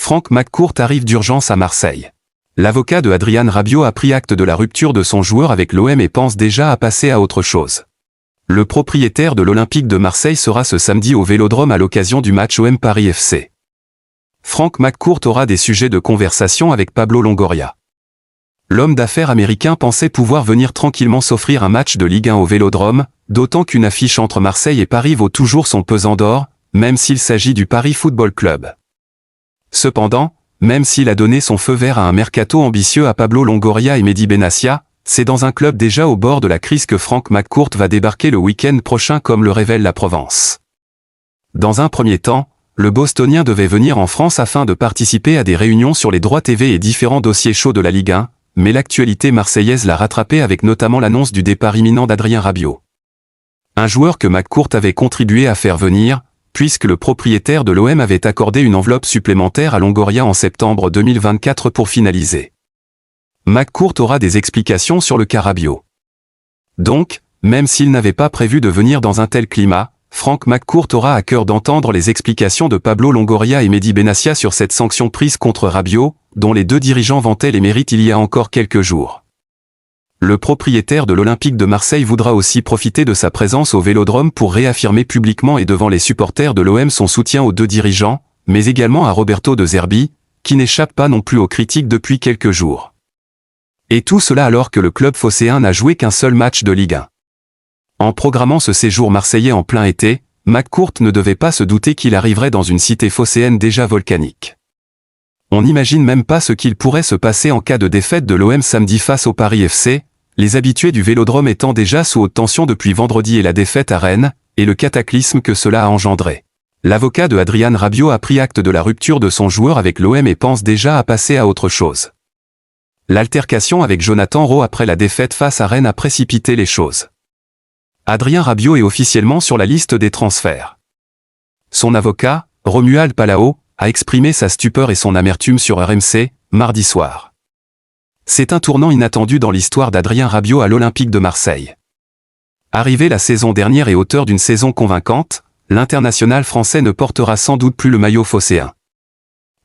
Franck McCourt arrive d'urgence à Marseille. L'avocat de Adrien Rabiot a pris acte de la rupture de son joueur avec l'OM et pense déjà à passer à autre chose. Le propriétaire de l'Olympique de Marseille sera ce samedi au Vélodrome à l'occasion du match OM Paris FC. Franck McCourt aura des sujets de conversation avec Pablo Longoria. L'homme d'affaires américain pensait pouvoir venir tranquillement s'offrir un match de Ligue 1 au Vélodrome, d'autant qu'une affiche entre Marseille et Paris vaut toujours son pesant d'or, même s'il s'agit du Paris Football Club. Cependant, même s'il a donné son feu vert à un mercato ambitieux à Pablo Longoria et Mehdi Benassia, c'est dans un club déjà au bord de la crise que Franck McCourt va débarquer le week-end prochain comme le révèle la Provence. Dans un premier temps, le Bostonien devait venir en France afin de participer à des réunions sur les droits TV et différents dossiers chauds de la Ligue 1, mais l'actualité marseillaise l'a rattrapé avec notamment l'annonce du départ imminent d'Adrien Rabiot. Un joueur que McCourt avait contribué à faire venir, puisque le propriétaire de l'OM avait accordé une enveloppe supplémentaire à Longoria en septembre 2024 pour finaliser. McCourt aura des explications sur le cas Rabiot. Donc, même s'il n'avait pas prévu de venir dans un tel climat, Franck McCourt aura à cœur d'entendre les explications de Pablo Longoria et Mehdi Benassia sur cette sanction prise contre Rabiot, dont les deux dirigeants vantaient les mérites il y a encore quelques jours. Le propriétaire de l'Olympique de Marseille voudra aussi profiter de sa présence au Vélodrome pour réaffirmer publiquement et devant les supporters de l'OM son soutien aux deux dirigeants, mais également à Roberto De Zerbi, qui n'échappe pas non plus aux critiques depuis quelques jours. Et tout cela alors que le club phocéen n'a joué qu'un seul match de Ligue 1. En programmant ce séjour marseillais en plein été, McCourt ne devait pas se douter qu'il arriverait dans une cité phocéenne déjà volcanique. On n'imagine même pas ce qu'il pourrait se passer en cas de défaite de l'OM samedi face au Paris FC, les habitués du Vélodrome étant déjà sous haute tension depuis vendredi et la défaite à Rennes, et le cataclysme que cela a engendré. L'avocat de Adrien Rabiot a pris acte de la rupture de son joueur avec l'OM et pense déjà à passer à autre chose. L'altercation avec Jonathan Rowe après la défaite face à Rennes a précipité les choses. Adrien Rabiot est officiellement sur la liste des transferts. Son avocat, Romuald Palao, a exprimé sa stupeur et son amertume sur RMC, mardi soir. C'est un tournant inattendu dans l'histoire d'Adrien Rabiot à l'Olympique de Marseille. Arrivé la saison dernière et auteur d'une saison convaincante, l'international français ne portera sans doute plus le maillot phocéen.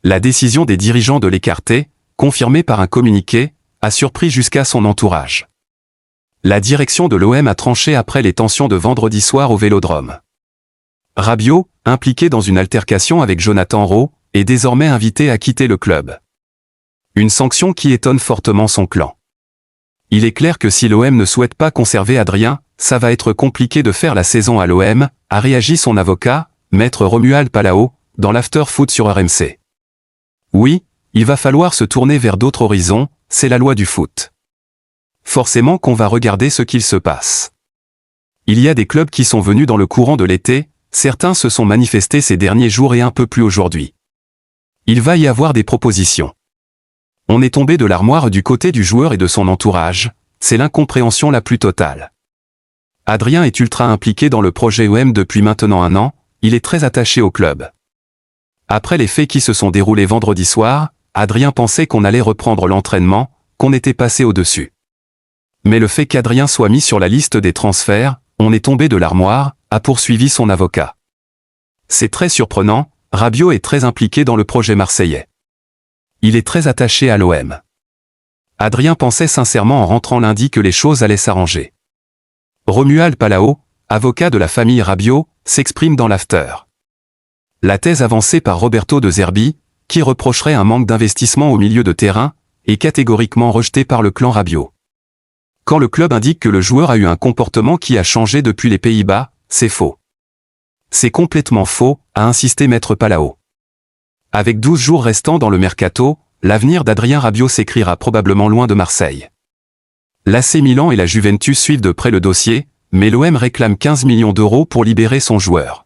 La décision des dirigeants de l'écarter, confirmée par un communiqué, a surpris jusqu'à son entourage. La direction de l'OM a tranché après les tensions de vendredi soir au Vélodrome. Rabiot, impliqué dans une altercation avec Jonathan Rowe, est désormais invité à quitter le club. Une sanction qui étonne fortement son clan. Il est clair que si l'OM ne souhaite pas conserver Adrien, ça va être compliqué de faire la saison à l'OM, a réagi son avocat, maître Romuald Palao, dans l'after-foot sur RMC. Oui, il va falloir se tourner vers d'autres horizons, c'est la loi du foot. Forcément qu'on va regarder ce qu'il se passe. Il y a des clubs qui sont venus dans le courant de l'été, certains se sont manifestés ces derniers jours et un peu plus aujourd'hui. Il va y avoir des propositions. On est tombé de l'armoire du côté du joueur et de son entourage, c'est l'incompréhension la plus totale. Adrien est ultra impliqué dans le projet OM depuis maintenant 1 an, il est très attaché au club. Après les faits qui se sont déroulés vendredi soir, Adrien pensait qu'on allait reprendre l'entraînement, qu'on était passé au-dessus. Mais le fait qu'Adrien soit mis sur la liste des transferts, on est tombé de l'armoire, a poursuivi son avocat. C'est très surprenant, Rabiot est très impliqué dans le projet marseillais. Il est très attaché à l'OM. Adrien pensait sincèrement en rentrant lundi que les choses allaient s'arranger. Romuald Palao, avocat de la famille Rabiot, s'exprime dans l'after. La thèse avancée par Roberto De Zerbi, qui reprocherait un manque d'investissement au milieu de terrain, est catégoriquement rejetée par le clan Rabiot. Quand le club indique que le joueur a eu un comportement qui a changé depuis les Pays-Bas, c'est faux. C'est complètement faux, a insisté maître Palao. Avec 12 jours restants dans le mercato, l'avenir d'Adrien Rabiot s'écrira probablement loin de Marseille. L'AC Milan et la Juventus suivent de près le dossier, mais l'OM réclame 15 millions d'euros pour libérer son joueur.